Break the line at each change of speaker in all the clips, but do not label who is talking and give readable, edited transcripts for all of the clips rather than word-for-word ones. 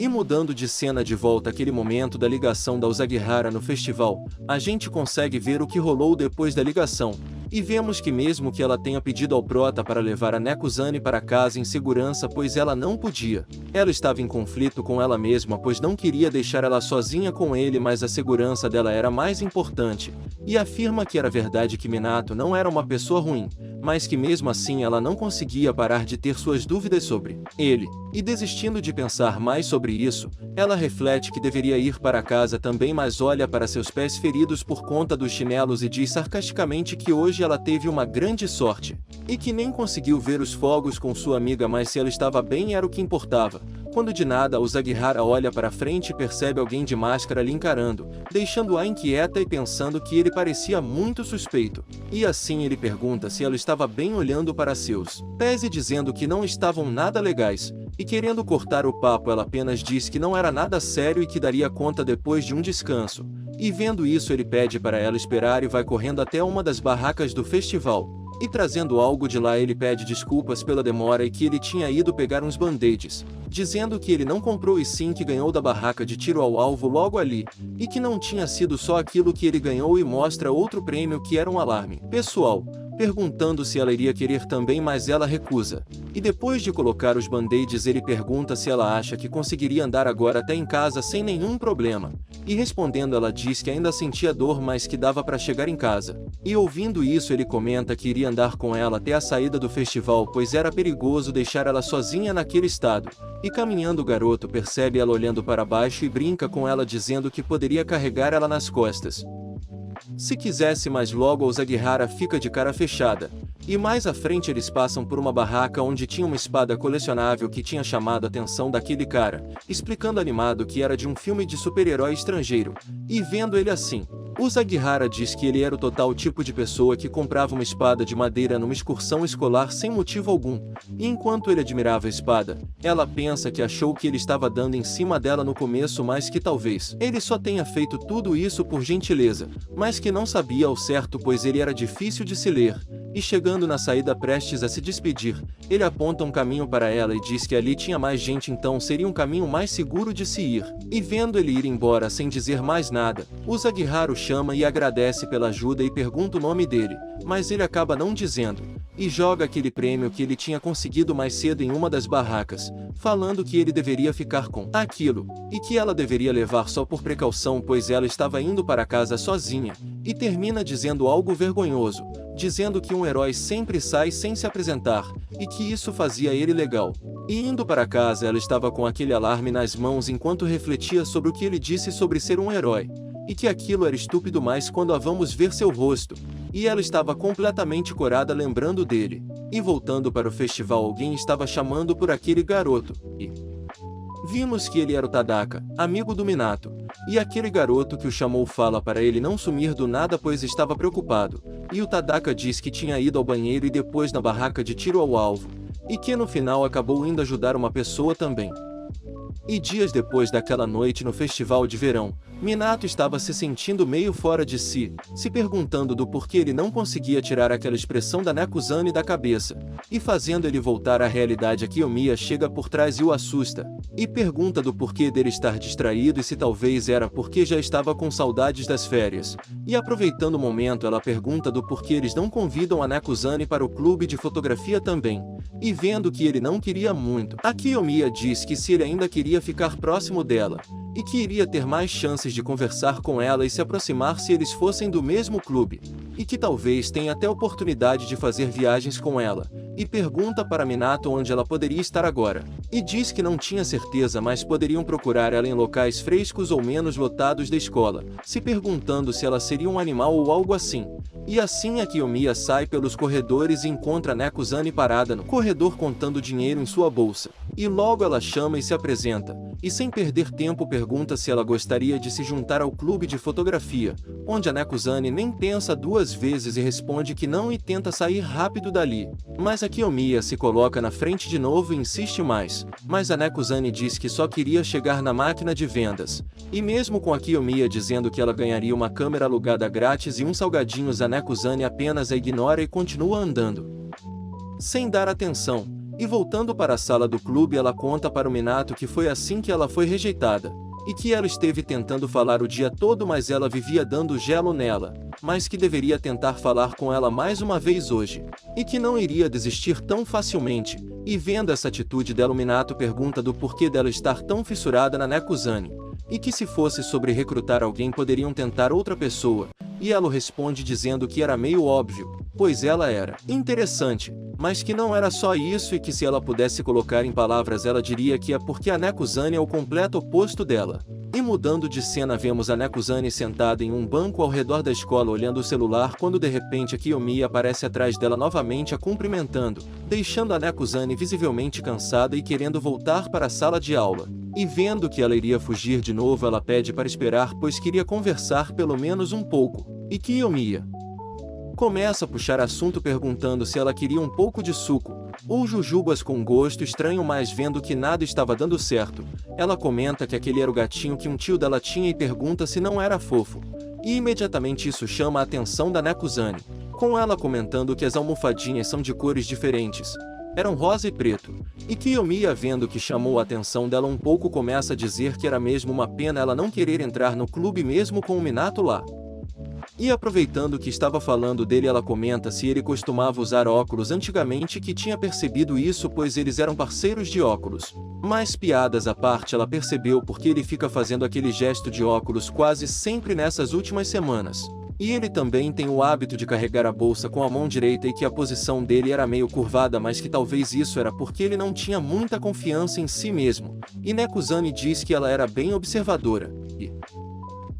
E mudando de cena de volta àquele momento da ligação da Usagihara no festival, a gente consegue ver o que rolou depois da ligação. E vemos que mesmo que ela tenha pedido ao prota para levar a Nekuzane para casa em segurança pois ela não podia. Ela estava em conflito com ela mesma pois não queria deixar ela sozinha com ele, mas a segurança dela era mais importante. E afirma que era verdade que Minato não era uma pessoa ruim, mas que mesmo assim ela não conseguia parar de ter suas dúvidas sobre ele. E desistindo de pensar mais sobre isso, ela reflete que deveria ir para casa também, mas olha para seus pés feridos por conta dos chinelos e diz sarcasticamente que hoje ela teve uma grande sorte, e que nem conseguiu ver os fogos com sua amiga, mas se ela estava bem era o que importava. Quando de nada Usagihara olha para frente e percebe alguém de máscara lhe encarando, deixando-a inquieta e pensando que ele parecia muito suspeito. E assim ele pergunta se ela estava bem olhando para seus pés e dizendo que não estavam nada legais. E querendo cortar o papo ela apenas diz que não era nada sério e que daria conta depois de um descanso. E vendo isso ele pede para ela esperar e vai correndo até uma das barracas do festival. E trazendo algo de lá ele pede desculpas pela demora e que ele tinha ido pegar uns band-aids, dizendo que ele não comprou e sim que ganhou da barraca de tiro ao alvo logo ali, e que não tinha sido só aquilo que ele ganhou, e mostra outro prêmio que era um alarme pessoal, perguntando se ela iria querer também, mas ela recusa. E depois de colocar os band-aids ele pergunta se ela acha que conseguiria andar agora até em casa sem nenhum problema. E respondendo ela diz que ainda sentia dor, mas que dava para chegar em casa. E ouvindo isso ele comenta que iria andar com ela até a saída do festival pois era perigoso deixar ela sozinha naquele estado. E caminhando o garoto percebe ela olhando para baixo e brinca com ela dizendo que poderia carregar ela nas costas se quisesse, mas logo Usagihara fica de cara fechada. E mais à frente eles passam por uma barraca onde tinha uma espada colecionável que tinha chamado a atenção daquele cara, explicando animado que era de um filme de super-herói estrangeiro. E vendo ele assim, Usagihara diz que ele era o total tipo de pessoa que comprava uma espada de madeira numa excursão escolar sem motivo algum. E enquanto ele admirava a espada, ela pensa que achou que ele estava dando em cima dela no começo, mas que talvez ele só tenha feito tudo isso por gentileza, mas que não sabia ao certo pois ele era difícil de se ler. E chegando na saída prestes a se despedir, ele aponta um caminho para ela e diz que ali tinha mais gente, então seria um caminho mais seguro de se ir. E vendo ele ir embora sem dizer mais nada, Usagihara o chama e agradece pela ajuda e pergunta o nome dele, mas ele acaba não dizendo. E joga aquele prêmio que ele tinha conseguido mais cedo em uma das barracas, falando que ele deveria ficar com aquilo, e que ela deveria levar só por precaução pois ela estava indo para casa sozinha, e termina dizendo algo vergonhoso, dizendo que um herói sempre sai sem se apresentar, e que isso fazia ele legal. E indo para casa ela estava com aquele alarme nas mãos enquanto refletia sobre o que ele disse sobre ser um herói, e que aquilo era estúpido, mas quando a vamos ver seu rosto, e ela estava completamente corada lembrando dele. E voltando para o festival alguém estava chamando por aquele garoto, e vimos que ele era o Tadaka, amigo do Minato. E aquele garoto que o chamou fala para ele não sumir do nada pois estava preocupado. E o Tadaka diz que tinha ido ao banheiro e depois na barraca de tiro ao alvo, e que no final acabou indo ajudar uma pessoa também. E dias depois daquela noite no festival de verão, Minato estava se sentindo meio fora de si, se perguntando do porquê ele não conseguia tirar aquela expressão da Nekuzane da cabeça. E fazendo ele voltar à realidade, a Kiyomiya chega por trás e o assusta, e pergunta do porquê dele estar distraído e se talvez era porque já estava com saudades das férias. E aproveitando o momento ela pergunta do porquê eles não convidam a Nekuzane para o clube de fotografia também. E vendo que ele não queria muito, a Kiyomiya diz que se ele ainda queria ficar próximo dela, e que iria ter mais chances de conversar com ela e se aproximar se eles fossem do mesmo clube, e que talvez tenha até oportunidade de fazer viagens com ela, e pergunta para Minato onde ela poderia estar agora, e diz que não tinha certeza, mas poderiam procurar ela em locais frescos ou menos lotados da escola, se perguntando se ela seria um animal ou algo assim. E assim a Kiyomiya sai pelos corredores e encontra Nekuzane parada no corredor contando dinheiro em sua bolsa, e logo ela chama e se apresenta, e sem perder tempo pergunta se ela gostaria de se juntar ao clube de fotografia, onde a Nekuzane nem pensa duas vezes e responde que não e tenta sair rápido dali. Mas a Kiyomiya se coloca na frente de novo e insiste mais, mas a Nekuzane diz que só queria chegar na máquina de vendas. E mesmo com a Kiyomiya dizendo que ela ganharia uma câmera alugada grátis e uns salgadinhos, a Nekuzane apenas a ignora e continua andando, sem dar atenção. E voltando para a sala do clube, ela conta para o Minato que foi assim que ela foi rejeitada. E que ela esteve tentando falar o dia todo, mas ela vivia dando gelo nela, mas que deveria tentar falar com ela mais uma vez hoje, e que não iria desistir tão facilmente. E vendo essa atitude dela, o Minato pergunta do porquê dela estar tão fissurada na Nekuzane, e que se fosse sobre recrutar alguém poderiam tentar outra pessoa, e ela responde dizendo que era meio óbvio, pois ela era interessante, mas que não era só isso, e que se ela pudesse colocar em palavras ela diria que é porque a Nekuzane é o completo oposto dela. E mudando de cena, vemos a Nekuzane sentada em um banco ao redor da escola olhando o celular, quando de repente a Kiyomiya aparece atrás dela novamente a cumprimentando, deixando a Nekuzane visivelmente cansada e querendo voltar para a sala de aula. E vendo que ela iria fugir de novo, ela pede para esperar, pois queria conversar pelo menos um pouco. E Kiyomiya começa a puxar assunto perguntando se ela queria um pouco de suco, ou jujubas com gosto estranho, mas vendo que nada estava dando certo, ela comenta que aquele era o gatinho que um tio dela tinha e pergunta se não era fofo. E imediatamente isso chama a atenção da Nekuzane, com ela comentando que as almofadinhas são de cores diferentes. Eram rosa e preto. E Kiyomiya, vendo que chamou a atenção dela um pouco, começa a dizer que era mesmo uma pena ela não querer entrar no clube mesmo com o Minato lá. E aproveitando que estava falando dele, ela comenta se ele costumava usar óculos antigamente, que tinha percebido isso pois eles eram parceiros de óculos. Mas piadas à parte, ela percebeu porque ele fica fazendo aquele gesto de óculos quase sempre nessas últimas semanas. E ele também tem o hábito de carregar a bolsa com a mão direita e que a posição dele era meio curvada, mas que talvez isso era porque ele não tinha muita confiança em si mesmo. E Nekuzane diz que ela era bem observadora. E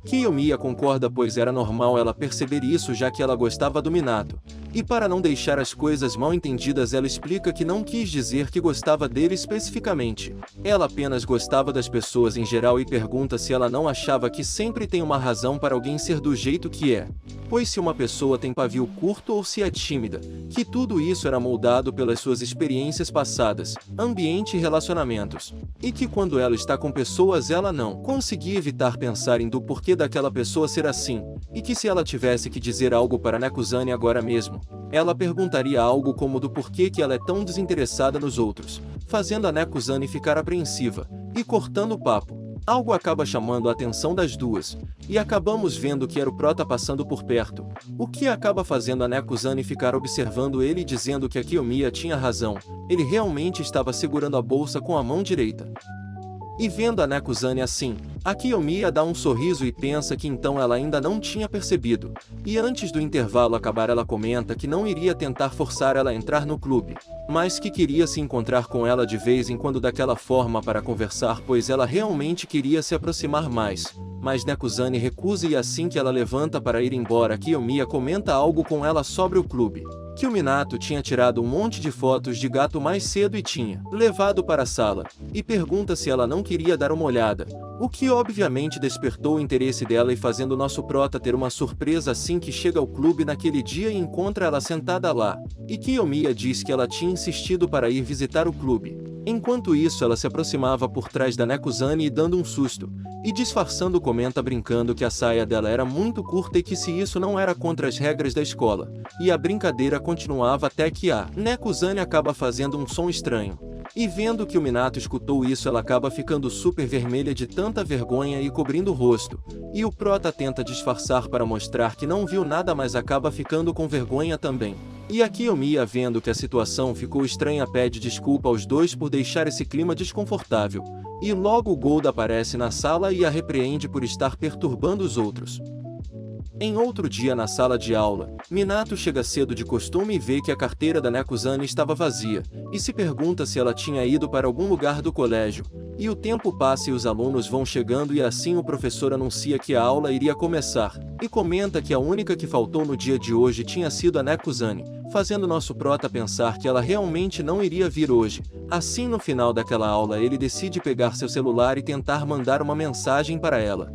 Kiyomiya concorda, pois era normal ela perceber isso já que ela gostava do Minato. E para não deixar as coisas mal entendidas, ela explica que não quis dizer que gostava dele especificamente. Ela apenas gostava das pessoas em geral e pergunta se ela não achava que sempre tem uma razão para alguém ser do jeito que é. Pois se uma pessoa tem pavio curto ou se é tímida, que tudo isso era moldado pelas suas experiências passadas, ambiente e relacionamentos. E que quando ela está com pessoas ela não conseguia evitar pensar em do porquê daquela pessoa ser assim, e que se ela tivesse que dizer algo para Nekuzane agora mesmo, ela perguntaria algo como do porquê que ela é tão desinteressada nos outros, fazendo a Nekuzane ficar apreensiva, e cortando o papo. Algo acaba chamando a atenção das duas, e acabamos vendo que era o prota passando por perto, o que acaba fazendo a Nekuzane ficar observando ele e dizendo que a Kiyomiya tinha razão, ele realmente estava segurando a bolsa com a mão direita. E vendo a Nekuzane assim, a Kiyomiya dá um sorriso e pensa que então ela ainda não tinha percebido. E antes do intervalo acabar, ela comenta que não iria tentar forçar ela a entrar no clube, mas que queria se encontrar com ela de vez em quando daquela forma para conversar, pois ela realmente queria se aproximar mais. Mas Nekuzane recusa e assim que ela levanta para ir embora, Kiyomiya comenta algo com ela sobre o clube. Que o Minato tinha tirado um monte de fotos de gato mais cedo e tinha levado para a sala, e pergunta se ela não queria dar uma olhada, o que obviamente despertou o interesse dela e fazendo nosso prota ter uma surpresa assim que chega ao clube naquele dia e encontra ela sentada lá, e Kiyomiya diz que ela tinha insistido para ir visitar o clube. Enquanto isso, ela se aproximava por trás da Nekuzane e dando um susto, e disfarçando comenta brincando que a saia dela era muito curta e que se isso não era contra as regras da escola. E a brincadeira continuava até que a Nekuzane acaba fazendo um som estranho. E vendo que o Minato escutou isso, ela acaba ficando super vermelha de tanta vergonha e cobrindo o rosto. E o prota tenta disfarçar para mostrar que não viu nada, mas acaba ficando com vergonha também. E a Kiyomiya, vendo que a situação ficou estranha, pede desculpa aos dois por deixar esse clima desconfortável. E logo o Gold aparece na sala e a repreende por estar perturbando os outros. Em outro dia na sala de aula, Minato chega cedo de costume e vê que a carteira da Nekuzane estava vazia, e se pergunta se ela tinha ido para algum lugar do colégio. E o tempo passa e os alunos vão chegando e assim o professor anuncia que a aula iria começar, e comenta que a única que faltou no dia de hoje tinha sido a Nekuzane, fazendo nosso prota pensar que ela realmente não iria vir hoje. Assim, no final daquela aula, ele decide pegar seu celular e tentar mandar uma mensagem para ela,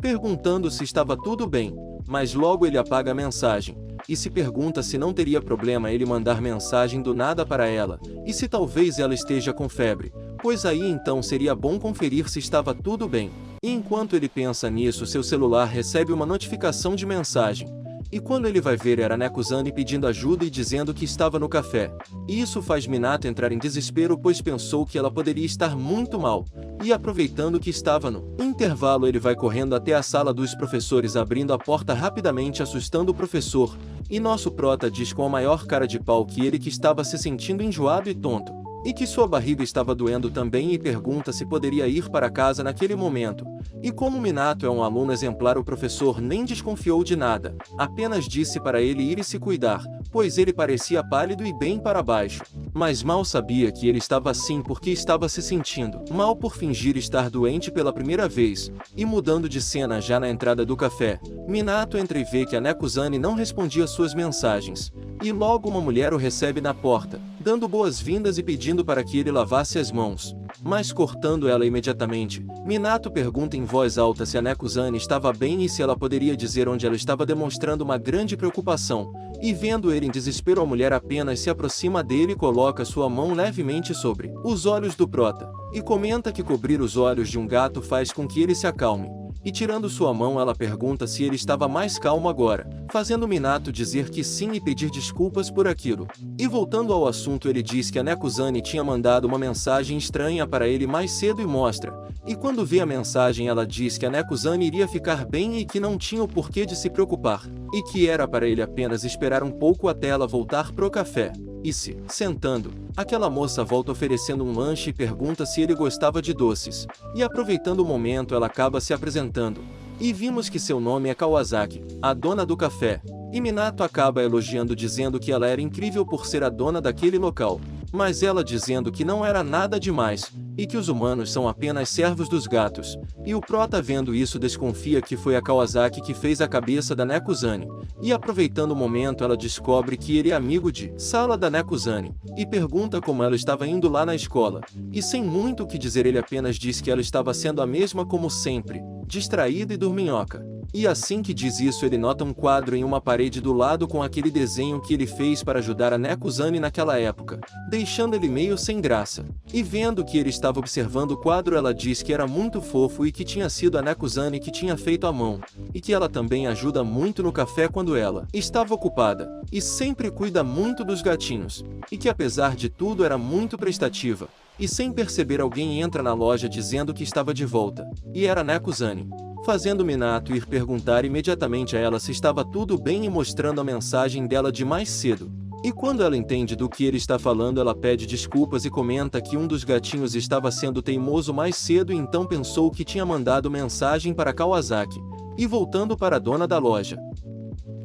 perguntando se estava tudo bem, mas logo ele apaga a mensagem, e se pergunta se não teria problema ele mandar mensagem do nada para ela, e se talvez ela esteja com febre, pois aí então seria bom conferir se estava tudo bem. E enquanto ele pensa nisso, seu celular recebe uma notificação de mensagem, E quando ele vai ver era Nekuzane pedindo ajuda e dizendo que estava no café. E isso faz Minato entrar em desespero pois pensou que ela poderia estar muito mal. E aproveitando que estava no intervalo ele vai correndo até a sala dos professores abrindo a porta rapidamente assustando o professor. E nosso prota diz com a maior cara de pau que ele que estava se sentindo enjoado e tonto. E que sua barriga estava doendo também e pergunta se poderia ir para casa naquele momento. E como Minato é um aluno exemplar o professor nem desconfiou de nada, apenas disse para ele ir e se cuidar, pois ele parecia pálido e bem para baixo. Mas mal sabia que ele estava assim porque estava se sentindo mal por fingir estar doente pela primeira vez. E mudando de cena já na entrada do café, Minato entra e vê que a Nekuzane não respondia suas mensagens. E logo uma mulher o recebe na porta, dando boas-vindas e pedindo para que ele lavasse as mãos. Mas cortando ela imediatamente, Minato pergunta em voz alta se a Nekuzane estava bem e se ela poderia dizer onde ela estava demonstrando uma grande preocupação. E vendo ele em desespero a mulher apenas se aproxima dele e coloca sua mão levemente sobre os olhos do prota. E comenta que cobrir os olhos de um gato faz com que ele se acalme. E tirando sua mão ela pergunta se ele estava mais calmo agora, fazendo Minato dizer que sim e pedir desculpas por aquilo. E voltando ao assunto ele diz que a Nekuzane tinha mandado uma mensagem estranha para ele mais cedo e mostra. E quando vê a mensagem ela diz que a Nekuzane iria ficar bem e que não tinha o porquê de se preocupar. E que era para ele apenas esperar um pouco até ela voltar pro café. E se, sentando, aquela moça volta oferecendo um lanche e pergunta se ele gostava de doces. E aproveitando o momento ela acaba se apresentando. E vimos que seu nome é Kawasaki, a dona do café. E Minato acaba elogiando dizendo que ela era incrível por ser a dona daquele local. Mas ela dizendo que não era nada demais, e que os humanos são apenas servos dos gatos. E o prota vendo isso desconfia que foi a Kawasaki que fez a cabeça da Nekuzane. E aproveitando o momento ela descobre que ele é amigo de sala da Nekuzane. E pergunta como ela estava indo lá na escola. E sem muito o que dizer ele apenas diz que ela estava sendo a mesma como sempre, distraída e dorminhoca. E assim que diz isso ele nota um quadro em uma parede do lado com aquele desenho que ele fez para ajudar a Nekuzane naquela época, deixando ele meio sem graça. E vendo que ele estava observando o quadro ela diz que era muito fofo e que tinha sido a Nekuzane que tinha feito à mão, e que ela também ajuda muito no café quando ela estava ocupada, e sempre cuida muito dos gatinhos, e que apesar de tudo era muito prestativa. E sem perceber alguém entra na loja dizendo que estava de volta, e era Nekuzane. Fazendo Minato ir perguntar imediatamente a ela se estava tudo bem e mostrando a mensagem dela de mais cedo. E quando ela entende do que ele está falando ela pede desculpas e comenta que um dos gatinhos estava sendo teimoso mais cedo e então pensou que tinha mandado mensagem para Kawasaki. E voltando para a dona da loja,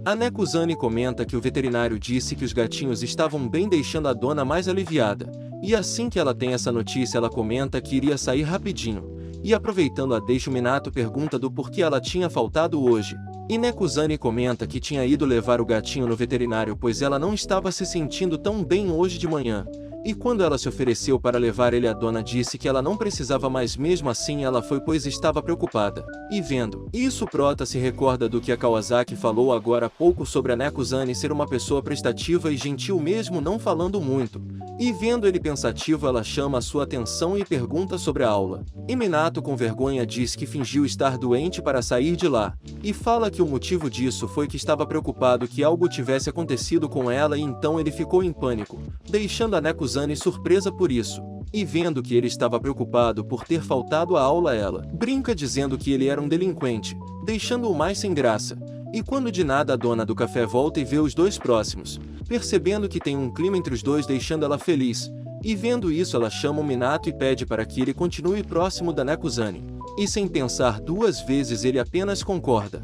a Nekuzane comenta que o veterinário disse que os gatinhos estavam bem deixando a dona mais aliviada. E assim que ela tem essa notícia ela comenta que iria sair rapidinho. E aproveitando a deixa o Minato pergunta do porquê ela tinha faltado hoje. E Nekuzane comenta que tinha ido levar o gatinho no veterinário pois ela não estava se sentindo tão bem hoje de manhã. E quando ela se ofereceu para levar ele a dona disse que ela não precisava mais mesmo assim ela foi pois estava preocupada. E vendo isso o prota se recorda do que a Kawasaki falou agora há pouco sobre a Nekuzane ser uma pessoa prestativa e gentil mesmo não falando muito. E vendo ele pensativo ela chama a sua atenção e pergunta sobre a aula. E Minato com vergonha diz que fingiu estar doente para sair de lá. E fala que o motivo disso foi que estava preocupado que algo tivesse acontecido com ela e então ele ficou em pânico, deixando a Nekuzane surpresa por isso. E vendo que ele estava preocupado por ter faltado à aula ela brinca dizendo que ele era um delinquente, deixando-o mais sem graça. E quando de nada a dona do café volta e vê os dois próximos, percebendo que tem um clima entre os dois deixando ela feliz. E vendo isso ela chama o Minato e pede para que ele continue próximo da Nekuzane. E sem pensar duas vezes ele apenas concorda.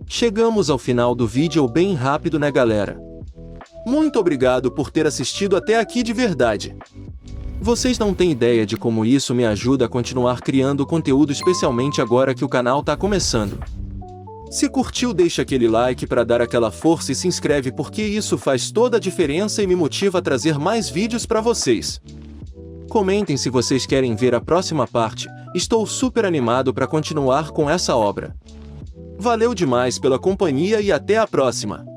Chegamos ao final do vídeo bem rápido né galera? Muito obrigado por ter assistido até aqui de verdade. Vocês não têm ideia de como isso me ajuda a continuar criando conteúdo especialmente agora que o canal tá começando. Se curtiu deixa aquele like para dar aquela força e se inscreve porque isso faz toda a diferença e me motiva a trazer mais vídeos para vocês. Comentem se vocês querem ver a próxima parte, estou super animado para continuar com essa obra. Valeu demais pela companhia e até a próxima!